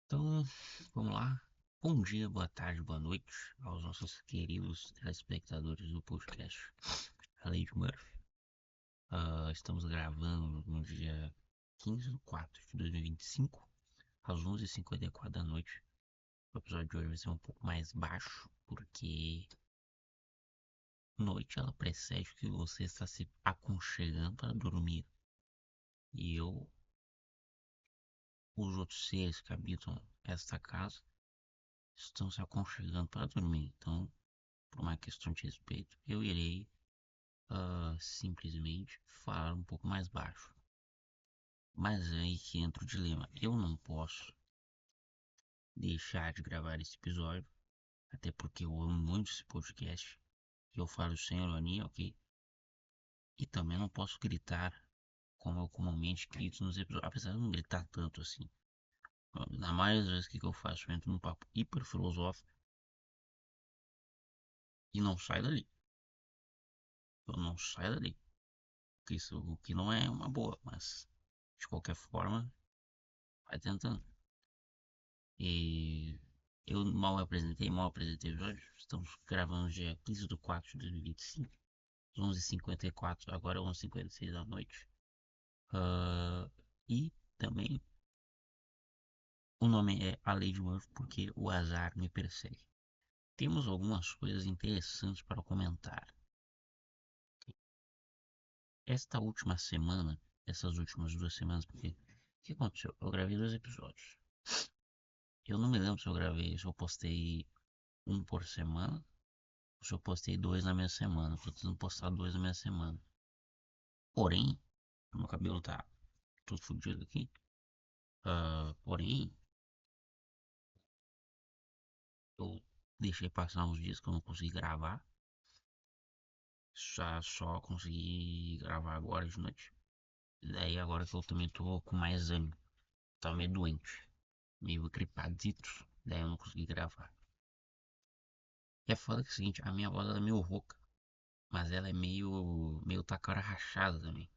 Então, vamos lá. Bom dia, boa tarde, boa noite aos nossos queridos telespectadores do podcast A Lei de Murphy. Estamos gravando no dia 15 de 4 de 2025, às 11h54 da noite. O episódio de hoje vai ser um pouco mais baixo, porque noite ela precede que você está se aconchegando para dormir. E eu, os outros seres que habitam esta casa, estão se aconchegando para dormir. Então, por uma questão de respeito, eu irei simplesmente falar um pouco mais baixo. Mas é aí que entra o dilema. Eu não posso deixar de gravar esse episódio, até porque eu amo muito esse podcast, que eu falo sem ironia, ok? E também não posso gritar como eu comumente grito nos episódios, apesar de não gritar tanto assim. Na maioria das vezes que eu faço, eu entro num papo hiper filosófico e não saio dali. Eu não saio dali. Porque isso o que não é uma boa, mas de qualquer forma, vai tentando. E eu mal apresentei o episódio. Estamos gravando dia 15 de 4 de 2025, 11h54, agora é 11h56 da noite. E também o nome é A Lei de Murphy porque o azar me persegue. Temos algumas coisas interessantes para comentar. Esta última semana, essas últimas 2 semanas, porque o que aconteceu? Eu gravei 2 episódios. Eu não me lembro se eu gravei, se eu postei um por semana. Se eu postei dois na minha semana, tô tentando postar dois na minha semana. Porém, meu cabelo tá todo fodido aqui. Porém, eu deixei passar uns dias que eu não consegui gravar. Só consegui gravar agora de noite. Daí agora que eu também tô com mais ânimo. Tava meio doente, meio gripadito. Daí eu não consegui gravar. E é foda que é o seguinte, a minha voz ela é meio rouca. Mas ela é meio tá com a cara rachada também.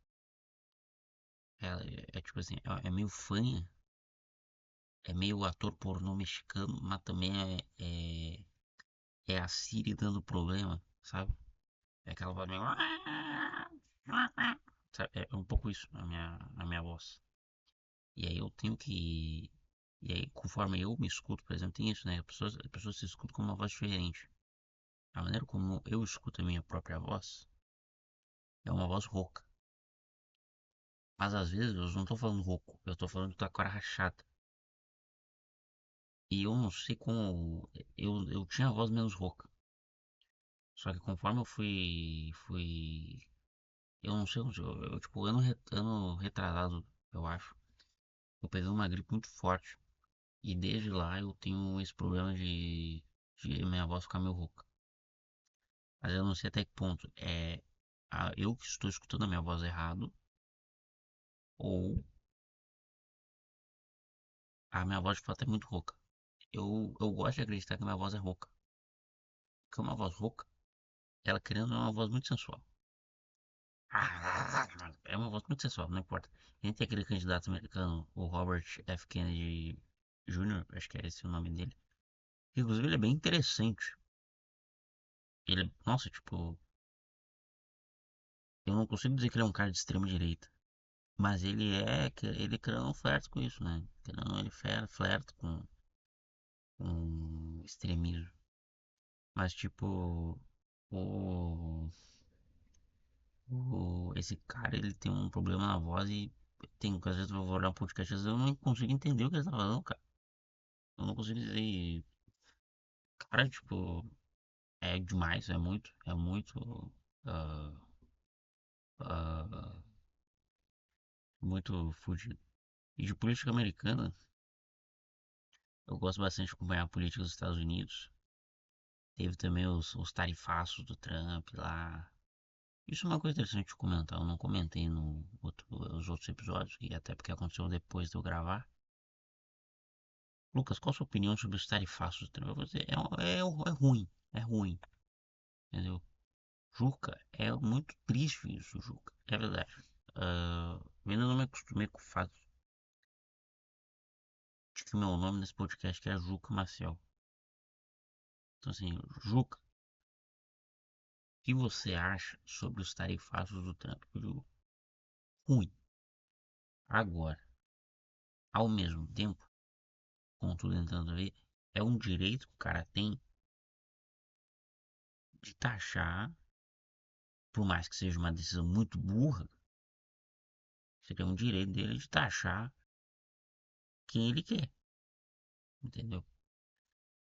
Ela é tipo assim, é meio fanha. É meio ator pornô mexicano, mas também é a Siri dando problema, sabe? É aquela voz meio. Sabe? É um pouco isso na minha voz. E aí eu tenho que. E aí, conforme eu me escuto, por exemplo, tem isso, né? A pessoa se escuta com uma voz diferente. A maneira como eu escuto a minha própria voz é uma voz rouca. Mas às vezes eu não tô falando rouco, eu tô falando que tá com a cara rachada. E eu não sei como. Eu tinha a voz menos rouca. Só que conforme eu fui. Eu não sei onde. Tipo, ano retrasado, eu acho. Eu peguei uma gripe muito forte. E desde lá eu tenho esse problema de minha voz ficar meio rouca. Mas eu não sei até que ponto é eu que estou escutando a minha voz errado. Ou a minha voz de fato é muito rouca. Eu gosto de acreditar que a minha voz é rouca. Porque uma voz rouca, ela querendo é uma voz muito sensual. É uma voz muito sensual, não importa. A gente tem aquele candidato americano, o Robert F. Kennedy Jr., acho que é esse o nome dele. Inclusive, ele é bem interessante. Ele, nossa, tipo, eu não consigo dizer que ele é um cara de extrema direita. Mas ele querendo um flerta com isso, né? Querendo ele flerta com extremismo. Mas, tipo, o, esse cara, ele tem um problema na voz e tem, às vezes eu vou olhar um podcast, às vezes eu não consigo entender o que ele tá falando, cara. Eu não consigo dizer. Cara, tipo, é demais, é muito, ah, ah, muito fudido. E de política americana, eu gosto bastante de acompanhar a política dos Estados Unidos. Teve também os tarifaços do Trump lá. Isso é uma coisa interessante de comentar. Eu não comentei nos outros episódios, e até porque aconteceu depois de eu gravar. Lucas, qual a sua opinião sobre os tarifaços do Trump? Eu vou dizer, é ruim, é ruim, entendeu? Juca, é muito triste isso, Juca. É verdade. Eu ainda não me acostumei com o fato. Acho que o meu nome nesse podcast é Juca Maciel. Então assim, Juca, o que você acha sobre os tarifaços do Trump? Eu digo, ruim. Agora, ao mesmo tempo, com tudo entrando a ver, é um direito que o cara tem de taxar, por mais que seja uma decisão muito burra, seria um direito dele de taxar quem ele quer, entendeu?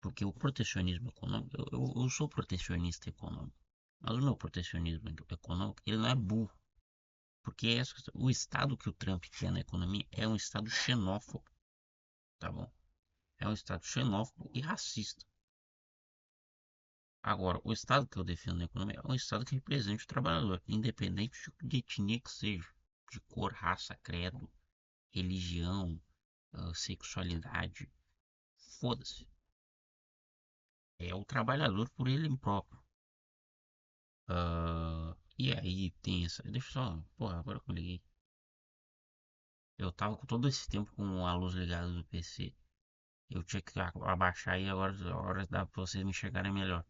Porque o protecionismo econômico, eu sou protecionista econômico, mas o meu protecionismo econômico, ele não é burro, porque o estado que o Trump quer na economia é um estado xenófobo, tá bom? É um estado xenófobo e racista. Agora, o estado que eu defendo na economia é um estado que represente o trabalhador, independente de etnia que seja, de cor, raça, credo, religião, sexualidade, foda-se. É o trabalhador por ele próprio. E aí tem essa. Deixa eu só. Porra, agora que eu liguei. Eu tava com todo esse tempo com a luz ligada do PC. Eu tinha que abaixar e agora dá pra vocês me enxergarem melhor.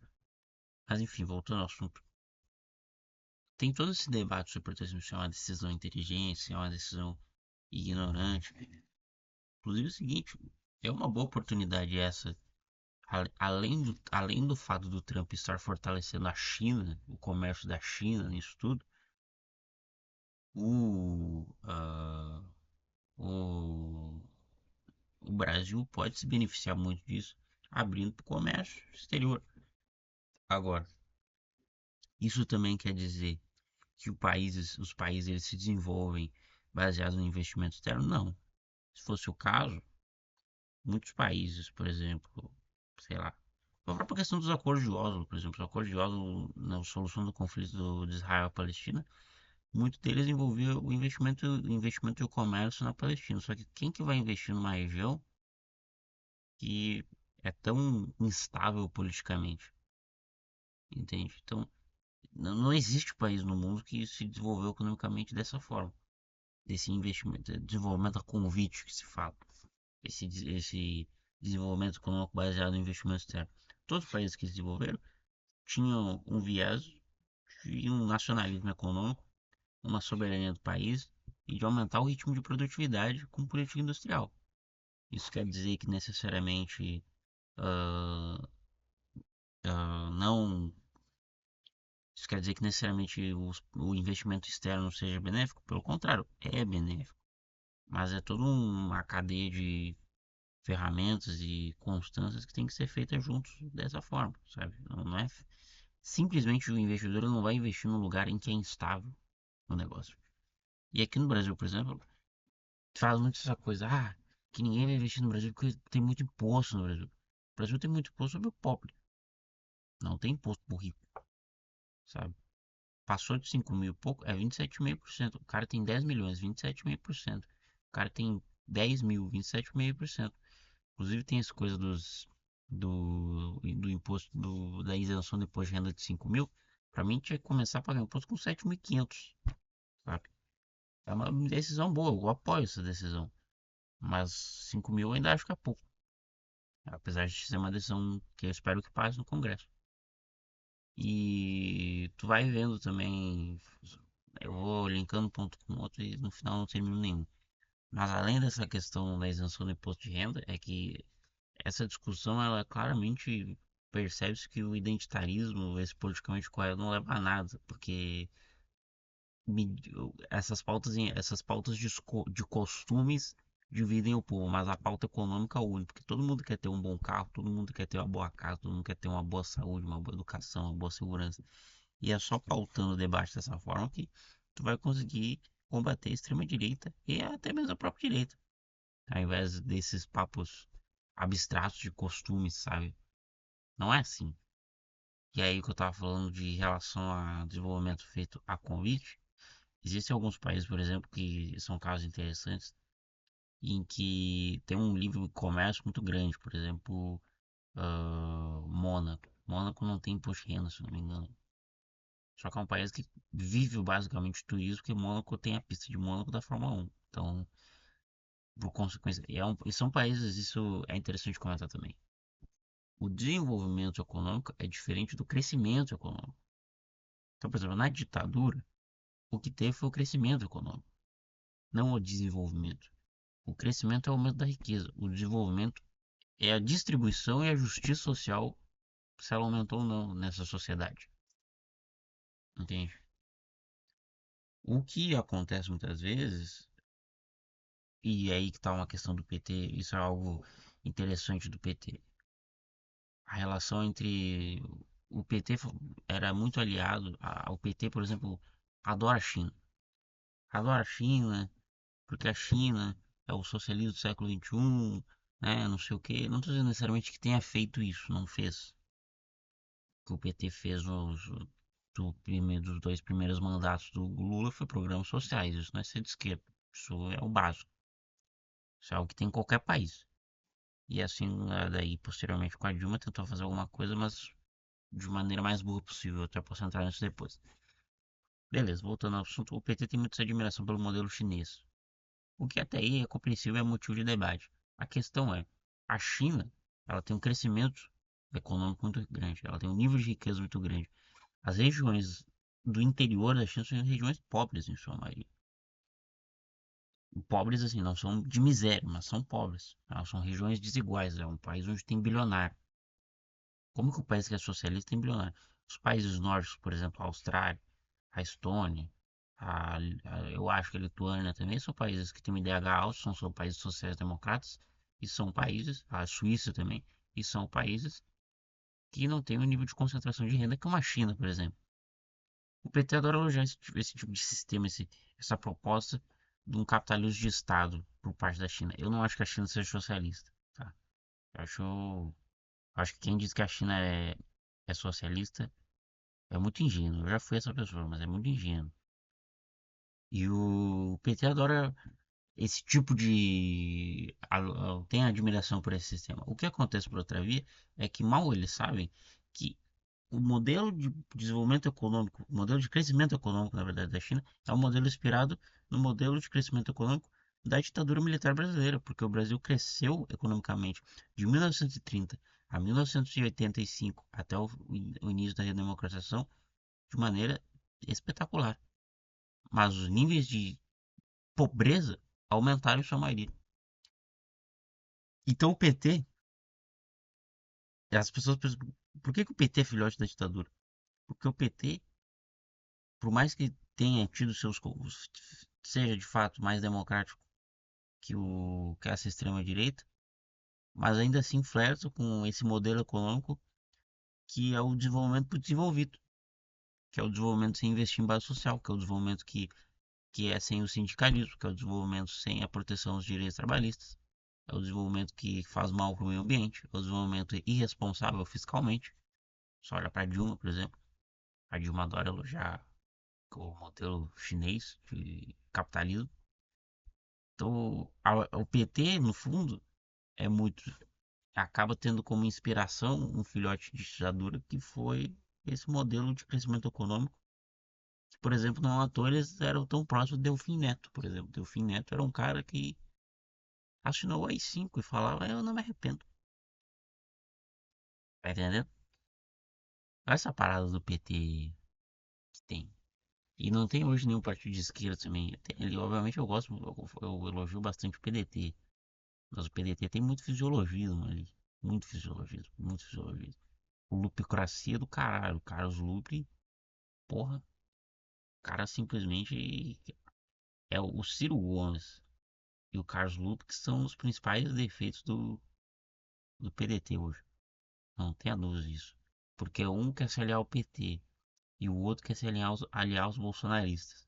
Mas enfim, voltando ao assunto. Tem todo esse debate sobre proteção se é uma decisão inteligente, se é uma decisão ignorante. Inclusive é o seguinte, é uma boa oportunidade essa. Além do fato do Trump estar fortalecendo a China, o comércio da China nisso tudo, o, ah, o, o Brasil pode se beneficiar muito disso, abrindo para o comércio exterior. Agora, isso também quer dizer que os países eles se desenvolvem baseado no investimento externo? Não. Se fosse o caso, muitos países, por exemplo, sei lá, a própria questão dos acordos de Oslo, por exemplo, os acordos de Oslo na solução do conflito de Israel e Palestina, muito deles envolvia o investimento e o comércio na Palestina. Só que quem que vai investir numa região que é tão instável politicamente, entende? Então, não existe país no mundo que se desenvolveu economicamente dessa forma, desse investimento, desenvolvimento a convite que se fala, esse desenvolvimento econômico baseado em investimento externo. Todos os países que se desenvolveram tinham um viés de um nacionalismo econômico, uma soberania do país e de aumentar o ritmo de produtividade com política industrial. Isso quer dizer que necessariamente ah, não. Isso quer dizer que necessariamente o investimento externo seja benéfico? Pelo contrário, é benéfico. Mas é toda uma cadeia de ferramentas e constâncias que tem que ser feita juntos dessa forma, sabe? Não é simplesmente o investidor não vai investir num lugar em que é instável o negócio. E aqui no Brasil, por exemplo, faz muito essa coisa, que ninguém vai investir no Brasil porque tem muito imposto no Brasil. O Brasil tem muito imposto sobre o pobre, não tem imposto pro rico, sabe? Passou de 5 mil e pouco, é 27,5%. O cara tem 10 milhões, 27,5%. O cara tem 10 mil, 27,5%. Inclusive tem essa coisa do imposto, da isenção do imposto de renda de 5 mil. Pra mim tinha que começar a pagar imposto com 7.500, sabe? É uma decisão boa, eu apoio essa decisão. Mas 5 mil eu ainda acho que é pouco. Apesar de ser uma decisão que eu espero que passe no Congresso. E tu vai vendo também. Eu vou linkando um ponto com o outro e no final não termino nenhum. Mas além dessa questão da isenção do imposto de renda, é que essa discussão, ela claramente percebe-se que o identitarismo, esse politicamente correto, não leva a nada, porque essas pautas de costumes dividem o povo, mas a pauta econômica une, porque todo mundo quer ter um bom carro, todo mundo quer ter uma boa casa, todo mundo quer ter uma boa saúde, uma boa educação, uma boa segurança. E é só pautando o debate dessa forma que tu vai conseguir combater a extrema-direita e até mesmo a própria direita, ao invés desses papos abstratos de costumes, sabe? Não é assim. E aí que eu tava falando de relação a desenvolvimento feito a convite, existem alguns países, por exemplo, que são casos interessantes, em que tem um livre comércio muito grande, por exemplo, Mônaco. Mônaco não tem imposto de renda, se não me engano. Só que é um país que vive basicamente de turismo, porque Mônaco tem a pista de Mônaco da Fórmula 1. Então, por consequência. E são países, isso é interessante comentar também. O desenvolvimento econômico é diferente do crescimento econômico. Então, por exemplo, na ditadura, o que teve foi o crescimento econômico, não o desenvolvimento. O crescimento é o aumento da riqueza. O desenvolvimento é a distribuição e a justiça social, se ela aumentou ou não nessa sociedade. Entende? O que acontece muitas vezes, e é aí que está uma questão do PT, isso é algo interessante do PT. A relação entre o PT era muito aliado ao PT, por exemplo, adora a China. Adora a China, porque a China é o socialismo do século XXI, né? Não sei o quê. Não estou dizendo necessariamente que tenha feito isso, não fez. O que o PT fez dos dois primeiros mandatos do Lula foi programas sociais. Isso não é ser de esquerda. Isso é o básico. Isso é algo que tem em qualquer país. E assim, daí, posteriormente com a Dilma, tentou fazer alguma coisa, mas de maneira mais burra possível. Eu até posso entrar nisso depois. Beleza, voltando ao assunto, o PT tem muita admiração pelo modelo chinês. O que até aí é compreensível e é motivo de debate. A questão é, a China, ela tem um crescimento econômico muito grande, ela tem um nível de riqueza muito grande. As regiões do interior da China são regiões pobres, em sua maioria. Pobres, assim, não são de miséria, mas são pobres. Elas são regiões desiguais, é um país onde tem bilionário. Como que o país que é socialista tem bilionário? Os países nórdicos, por exemplo, a Austrália, a Estônia, eu acho que a Lituânia também são países que têm um IDH alto, são países sociais-democratas, e são países, a Suíça também, e são países que não têm o nível de concentração de renda que uma China, por exemplo. O PT adora elogiar esse tipo de sistema, essa proposta de um capitalismo de Estado por parte da China. Eu não acho que a China seja socialista, tá? Eu acho que quem diz que a China é socialista é muito ingênuo. Eu já fui essa pessoa, mas é muito ingênuo. E o PT adora esse tipo de. Tem admiração por esse sistema. O que acontece por outra via é que mal eles sabem que o modelo de desenvolvimento econômico, o modelo de crescimento econômico, na verdade, da China, é um modelo inspirado no modelo de crescimento econômico da ditadura militar brasileira, porque o Brasil cresceu economicamente de 1930 a 1985 até o início da redemocratização de maneira espetacular. Mas os níveis de pobreza aumentaram em sua maioria. Então o PT, as pessoas pensam, por que o PT é filhote da ditadura? Porque o PT, por mais que tenha tido seja de fato mais democrático que essa extrema direita, mas ainda assim flerta com esse modelo econômico que é o desenvolvimento pro desenvolvido, que é o desenvolvimento sem investir em base social, que é o desenvolvimento que é sem o sindicalismo, que é o desenvolvimento sem a proteção dos direitos trabalhistas, é o desenvolvimento que faz mal para o meio ambiente, é o desenvolvimento irresponsável fiscalmente. Só olha para a Dilma, por exemplo. A Dilma adora elogiar o modelo chinês de capitalismo. Então, o PT, no fundo, é muito. Acaba tendo como inspiração um filhote de ditadura que foi esse modelo de crescimento econômico. Que, por exemplo, não à toa eles eram tão próximos de Delfim Neto, por exemplo. Delfim Neto era um cara que assinou o AI-5 e falava: Eu não me arrependo. Tá entendendo? Olha essa parada do PT que tem. E não tem hoje nenhum partido de esquerda também. Obviamente eu gosto, eu elogio bastante o PDT. Mas o PDT tem muito fisiologismo ali. Muito fisiologismo, muito fisiologismo. O Lupicracia do caralho. O Carlos Lupe, porra. O cara simplesmente é o Ciro Gomes e o Carlos Lupe que são os principais defeitos do PDT hoje. Não tenha dúvida disso. Porque um quer se aliar ao PT e o outro quer se aliar aos bolsonaristas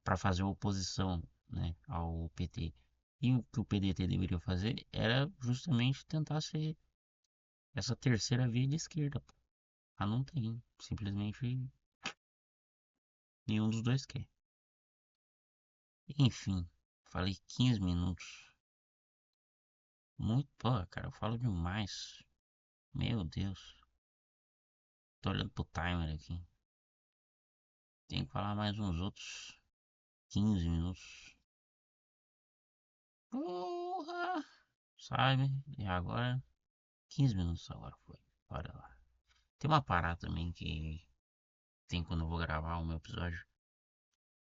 para fazer oposição, né, ao PT. E o que o PDT deveria fazer era justamente tentar ser essa terceira via de esquerda. Mas não tem. Simplesmente nenhum dos dois quer. Enfim, falei 15 minutos. Muito, pô, cara, eu falo demais. Meu Deus. Tô olhando pro timer aqui. Tem que falar mais uns outros 15 minutos. Porra! Sabe? E agora, 15 minutos agora foi. Bora lá. Tem uma parada também que tem quando eu vou gravar o meu episódio,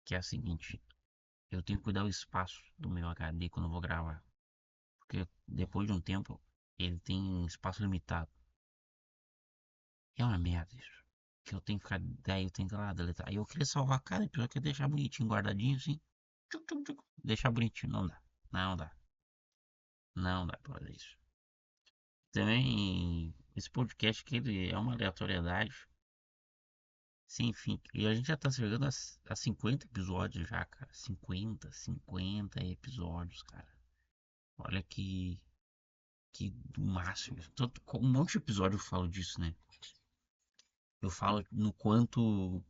que é a seguinte. Eu tenho que cuidar do espaço do meu HD quando eu vou gravar. Porque depois de um tempo, ele tem espaço limitado. É uma merda isso. Que eu tenho que ficar. Daí eu tenho que ir lá deletar. Aí eu queria salvar cada episódio, eu queria deixar bonitinho, guardadinho assim. Tchuc, tchuc, tchuc. Deixar bonitinho. Não dá. Não dá. Não dá pra fazer isso. Também, esse podcast que ele é uma aleatoriedade. Sem fim. E a gente já tá chegando a 50 episódios já, cara. 50 episódios, cara. Olha que do máximo. Com um monte de episódio eu falo disso, né? Eu falo no quanto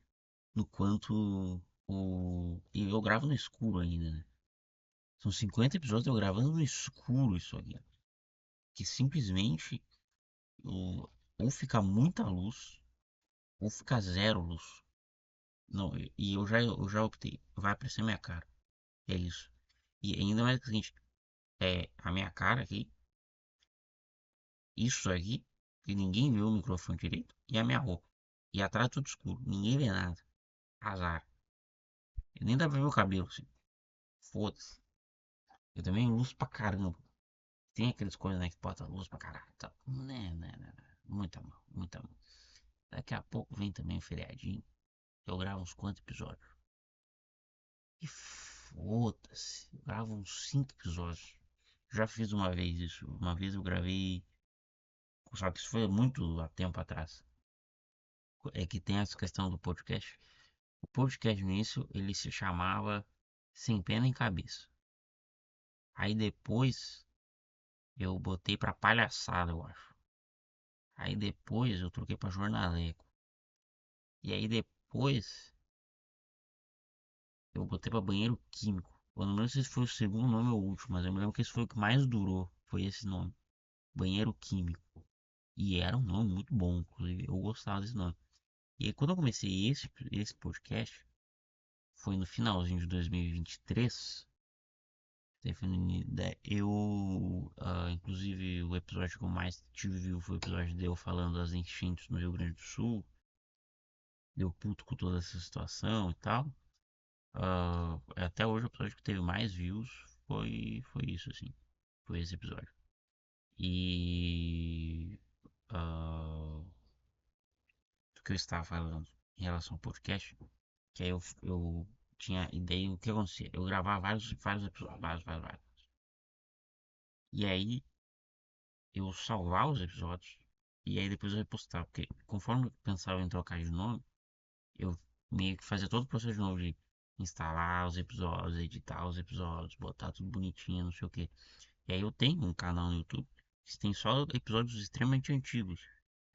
e eu gravo no escuro ainda, né? São 50 episódios eu gravando no escuro isso aqui. Que simplesmente ou fica muita luz, ou fica zero luz. Não, e eu já optei. Vai aparecer minha cara. É isso. E ainda mais que o seguinte, a minha cara aqui, isso aqui, que ninguém viu o microfone direito, e a minha roupa. E atrás tudo escuro, ninguém vê nada. Azar. E nem dá pra ver o cabelo, assim. Foda-se. Eu também uso pra caramba. Tem aqueles coisas, né, que bota luz pra caralho. Tá. Né. Muita mão, muita mão. Daqui a pouco vem também o feriadinho. Eu gravo uns quantos episódios. E foda-se. Eu gravo uns 5 episódios. Já fiz uma vez isso. Uma vez eu gravei. Só que isso foi muito há tempo atrás. É que tem essa questão do podcast. O podcast no início ele se chamava Sem Pé Nem Cabeça. Aí depois eu botei pra palhaçada, eu acho. Aí depois eu troquei pra jornaleco. E aí depois eu botei pra banheiro químico. Eu não lembro se esse foi o segundo nome ou o último, mas eu me lembro que esse foi o que mais durou. Foi esse nome. Banheiro químico. E era um nome muito bom, inclusive. Eu gostava desse nome. E aí quando eu comecei esse podcast, foi no finalzinho de 2023. Inclusive, o episódio que eu mais tive viu foi o episódio de eu falando das enchentes no Rio Grande do Sul. Deu puto com toda essa situação e tal. Até hoje o episódio que teve mais views foi isso, assim. Foi esse episódio. E. Do que eu estava falando em relação ao podcast, que aí eu tinha ideia do que acontecia. Eu gravava vários episódios, vários. E aí eu salvava os episódios e aí depois eu repostava. Porque conforme eu pensava em trocar de nome, eu meio que fazia todo o processo de novo de instalar os episódios, editar os episódios, botar tudo bonitinho, não sei o que. E aí eu tenho um canal no YouTube que tem só episódios extremamente antigos.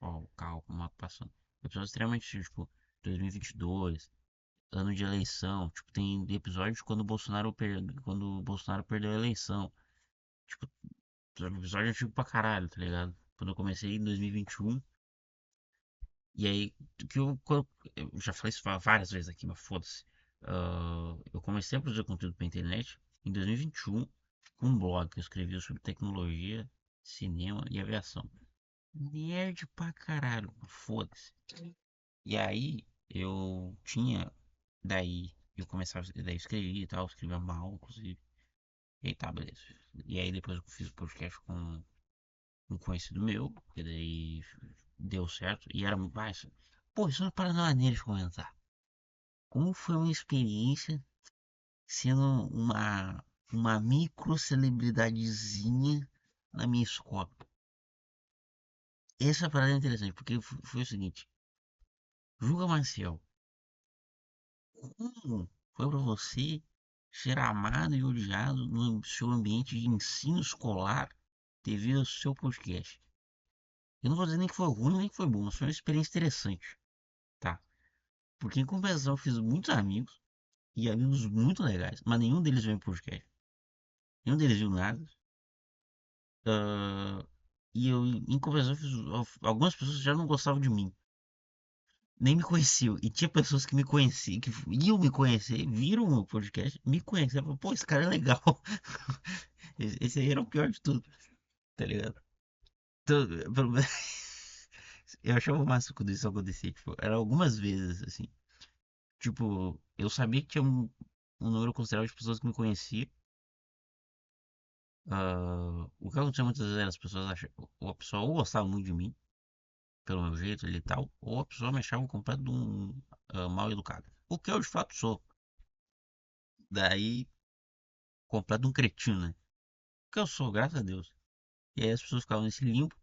Ó, o carro com o mapa passando. Episódios extremamente antigos, tipo 2022, ano de eleição. Tipo, tem episódios quando o Bolsonaro perdeu a eleição. Tipo, episódio antigo pra caralho, tá ligado? Quando eu comecei em 2021. E aí, eu já falei isso várias vezes aqui, mas foda-se. Eu comecei a produzir conteúdo pra internet em 2021 com um blog que eu escrevia sobre tecnologia, cinema e aviação. Nerd pra caralho, foda-se. E aí, daí, eu começava, daí eu escrevia e tal, escrevia mal, inclusive. E aí tá, beleza. E aí depois eu fiz o podcast com um conhecido meu, que daí deu certo. E era muito baixo. Pô, isso é uma parada maneira de comentar. Como foi uma experiência sendo uma micro celebridadezinha na minha escola? Essa parada é interessante, porque foi o seguinte. Julga Maciel, como foi pra você ser amado e odiado no seu ambiente de ensino escolar devido ao seu podcast? Eu não vou dizer nem que foi ruim nem que foi bom, mas foi uma experiência interessante, tá? Porque em compensação eu fiz muitos amigos e amigos muito legais, mas nenhum deles veio em podcast. Nenhum deles viu nada. Ah, e eu, em compensação, algumas pessoas já não gostavam de mim. nem me conheciam. E tinha pessoas que me conheciam, que iam me conhecer, viram o meu podcast, me conheciam. Falaram, pô, esse cara é legal. Esse aí era o pior de tudo, tá ligado? Então, eu achava massa quando isso acontecia. Tipo, era algumas vezes, assim. Tipo, eu sabia que tinha um número considerável de pessoas que me conheciam. O que acontecia muitas vezes era as pessoas achavam, ou a pessoa ou gostava muito de mim, pelo meu jeito ali e tal, ou a pessoa me achava um completo de um mal educado. O que eu de fato sou. Daí, completo de um cretino, né? O que eu sou, graças a Deus. E aí as pessoas ficavam nesse limbo.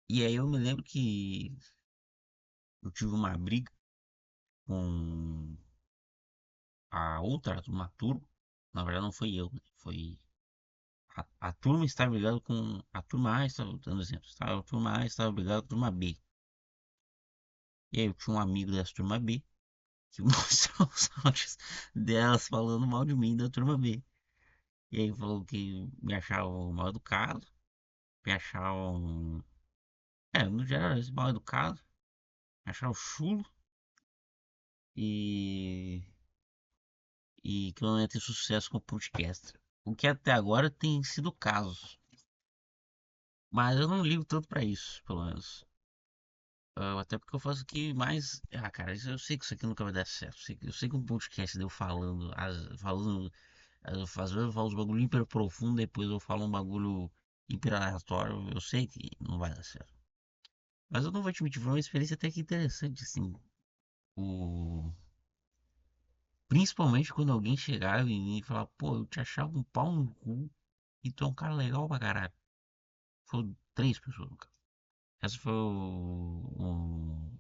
E aí eu me lembro que eu tive uma briga com a outra turma, turma. Na verdade não foi eu, né? Foi a turma estava brigada com a turma A, estava dando exemplo. A turma A estava brigada com a turma B. E aí eu tinha um amigo dessa turma B que mostrou os áudios delas falando mal de mim da turma B. E aí falou que me achavam mal educado, me achavam. É, no geral, mal educado, me achavam chulo e. E que eu não ia ter sucesso com o podcast. O que até agora tem sido o caso. Mas eu não ligo tanto pra isso, pelo menos. Até porque eu faço aqui mais. Ah, cara, eu sei que isso aqui nunca vai dar certo. Eu sei que um podcast deu falando. Falando. Às vezes eu falo uns bagulho hiper profundo, depois eu falo um bagulho hiper aleatório. Eu sei que não vai dar certo. Mas eu não vou te mentir, foi uma experiência até que interessante, assim. O... Principalmente quando alguém chegava em mim e falava, pô, eu te achava um pau no cu e tu é um cara legal pra caralho. Foram três pessoas, no caso. Essa foi o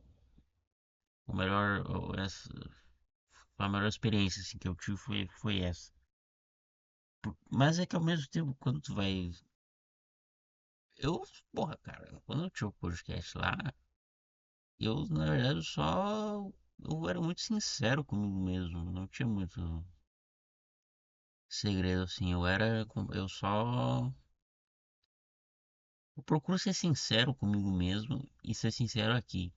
melhor. Essa foi a melhor experiência assim, que eu tive foi essa. Mas é que ao mesmo tempo, quando tu vai. Eu, porra, cara, quando eu tinha o podcast lá, eu na verdade só. Eu era muito sincero comigo mesmo. Não tinha muito segredo assim. Eu só. Eu procuro ser sincero comigo mesmo e ser sincero aqui.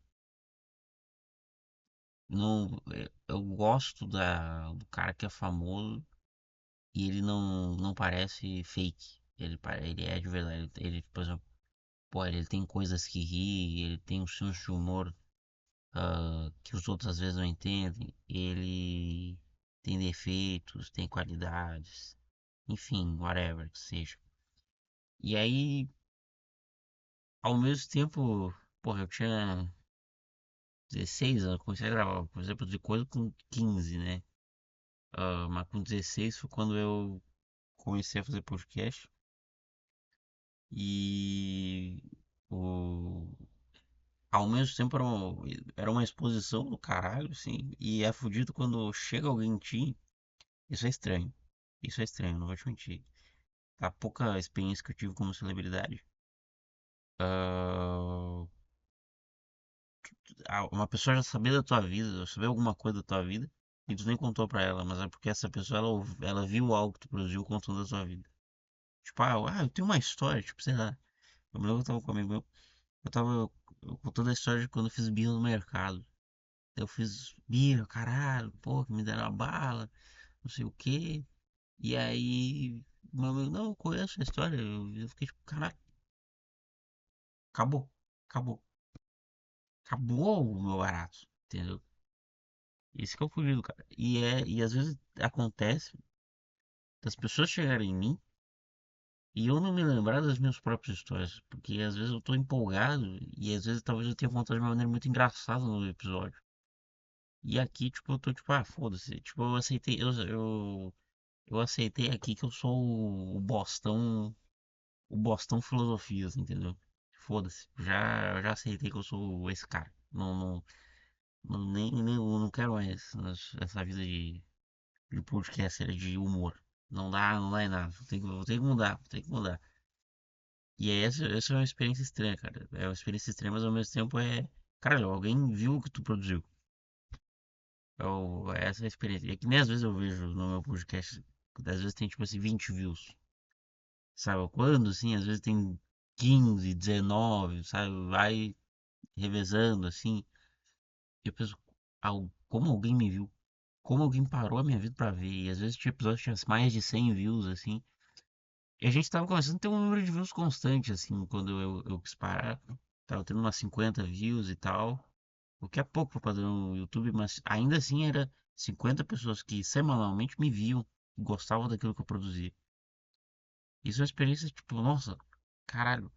Não, eu gosto do cara que é famoso e ele não parece fake. Ele é de verdade. Ele, por exemplo, pô, ele tem coisas que ri, ele tem um senso de humor que os outros às vezes não entendem. Ele tem defeitos, tem qualidades, enfim, whatever que seja. E aí, ao mesmo tempo, porra, eu tinha 16 anos, comecei a gravar, por exemplo, de coisa com 15, né? Mas com 16 foi quando eu comecei a fazer podcast e o, ao mesmo tempo era uma exposição do caralho, assim, e é fudido quando chega alguém em ti, isso é estranho. Isso é estranho, não vou te mentir. A pouca experiência que eu tive como celebridade. ah, uma pessoa já sabia da tua vida, já sabia alguma coisa da tua vida, e tu nem contou pra ela, mas é porque essa pessoa ela viu algo que tu produziu contando da tua vida. Tipo, eu tenho uma história, tipo, sei lá. Eu me lembro que eu tava com um amigo meu, eu tava contando a história de quando eu fiz birra no mercado. Eu fiz birra, caralho, pô, que me deram uma bala, não sei o quê. E aí, meu amigo, não, eu conheço a história. Eu fiquei tipo, caralho, acabou, acabou, acabou o meu barato, entendeu? Esse que é o fugido, cara. E às vezes acontece das pessoas chegarem em mim e eu não me lembrar das minhas próprias histórias. Porque às vezes eu tô empolgado e às vezes talvez eu tenha contado de uma maneira muito engraçada no episódio. E aqui, tipo, eu tô tipo, foda-se. Tipo, eu aceitei aqui que eu sou o Bostão Filosofias, entendeu? Foda-se. Já aceitei que eu sou esse cara. Nem, eu não quero mais essa vida de podcaster de humor. Não dá em nada. Vou ter que mudar, vou ter que mudar. E aí essa é uma experiência estranha, cara. É uma experiência estranha, mas ao mesmo tempo é. Caralho, alguém viu o que tu produziu. Essa é a experiência. É que nem às vezes eu vejo no meu podcast, às vezes tem tipo assim 20 views. Sabe quando assim? Às vezes tem 15, 19, sabe? Vai revezando assim. Eu penso, como alguém me viu? Como alguém parou a minha vida pra ver? E às vezes tinha episódios que tinha mais de 100 views, assim. E a gente tava começando a ter um número de views constante, assim, quando eu quis parar. Tava tendo umas 50 views e tal. O que é pouco para padrão do YouTube, mas ainda assim era 50 pessoas que semanalmente me viam e gostavam daquilo que eu produzia. Isso é uma experiência, tipo, nossa, caralho.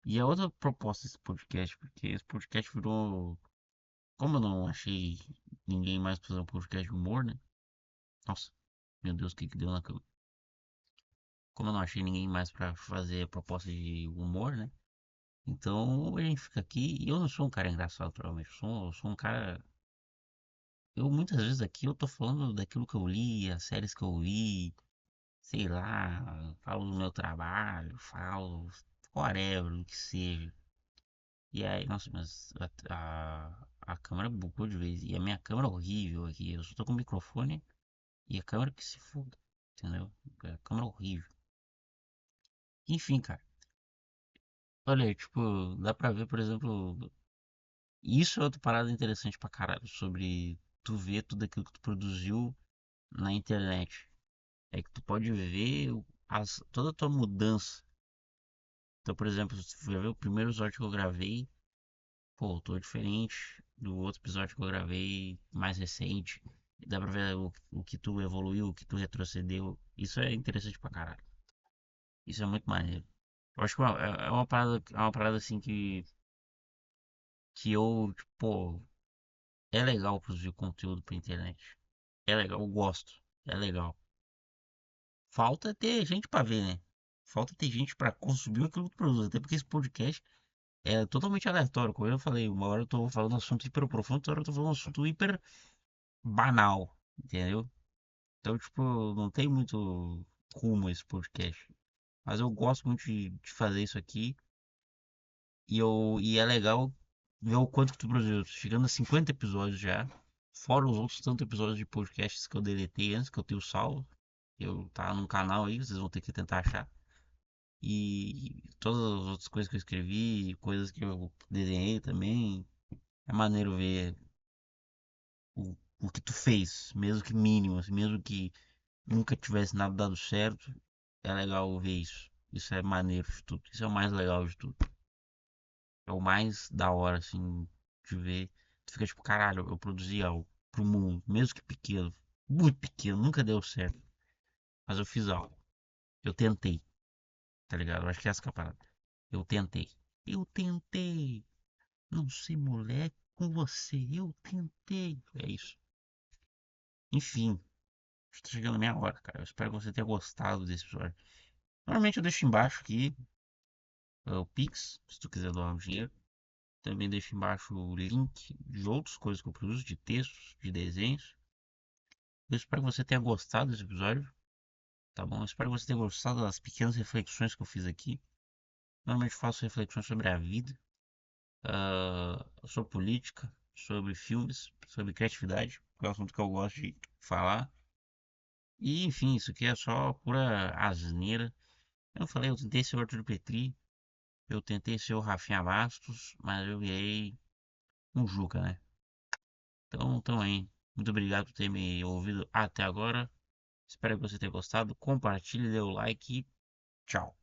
E é outra proposta desse podcast, porque esse podcast virou. Como eu não achei ninguém mais pra fazer um podcast de humor, né? Nossa, meu Deus, o que que deu na cama? Como eu não achei ninguém mais pra fazer proposta de humor, né? Então a gente fica aqui e eu não sou um cara engraçado, provavelmente. Eu sou um cara. Eu muitas vezes aqui eu tô falando daquilo que eu li, as séries que eu vi, sei lá, falo do meu trabalho, falo whatever, o que seja. E aí, nossa, mas a câmera bugou de vez. E a minha câmera é horrível aqui. Eu só tô com o microfone e a câmera que se foda, entendeu? A câmera é horrível. Enfim, cara. Olha, tipo, dá pra ver, por exemplo, isso é outra parada interessante pra caralho, sobre tu ver tudo aquilo que tu produziu na internet. É que tu pode ver toda a tua mudança. Então, por exemplo, se tu for ver o primeiro episódio que eu gravei, pô, tô diferente do outro episódio que eu gravei mais recente. Dá pra ver o que tu evoluiu, o que tu retrocedeu. Isso é interessante pra caralho. Isso é muito maneiro. Eu acho que é uma parada assim que eu, tipo, pô, é legal produzir conteúdo pra internet. É legal, eu gosto. É legal. Falta ter gente pra ver, né? Falta ter gente pra consumir aquilo que tu produz. Até porque esse podcast é totalmente aleatório. Como eu falei, uma hora eu tô falando um assunto hiper profundo, outra hora eu tô falando um assunto hiper banal, entendeu? Então, tipo, não tem muito rumo esse podcast. Mas eu gosto muito de fazer isso aqui. E é legal ver o quanto que tu produziu. Chegando a 50 episódios já. Fora os outros tantos episódios de podcasts que eu deletei antes, que eu tenho salvo. Eu tá num canal aí, vocês vão ter que tentar achar. E todas as outras coisas que eu escrevi, coisas que eu desenhei também. É maneiro ver o que tu fez, mesmo que mínimo, assim, mesmo que nunca tivesse nada dado certo. É legal ver isso. Isso é maneiro de tudo. Isso é o mais legal de tudo. É o mais da hora, assim, de ver. Tu fica tipo, caralho, eu produzi algo pro mundo, mesmo que pequeno. Muito pequeno, nunca deu certo. Mas eu fiz algo. Eu tentei, tá ligado? Eu acho que essa que é a parada. Eu tentei. Eu tentei. Não ser moleque com você. Eu tentei. É isso. Enfim, está chegando a minha hora, cara. Eu espero que você tenha gostado desse episódio. Normalmente eu deixo embaixo aqui o Pix, se tu quiser doar um dinheiro. Também deixo embaixo o link de outras coisas que eu produzo, de textos, de desenhos. Eu espero que você tenha gostado desse episódio, tá bom? Eu espero que você tenha gostado das pequenas reflexões que eu fiz aqui. Normalmente faço reflexões sobre a vida, sobre política, sobre filmes, sobre criatividade, que é um assunto que eu gosto de falar. E enfim, isso aqui é só pura asneira. Eu falei, eu tentei ser o Arthur Petri, eu tentei ser o Rafinha Bastos, mas eu virei um Juca, né? Então aí, muito obrigado por ter me ouvido até agora. Espero que você tenha gostado. Compartilhe, dê o like e tchau.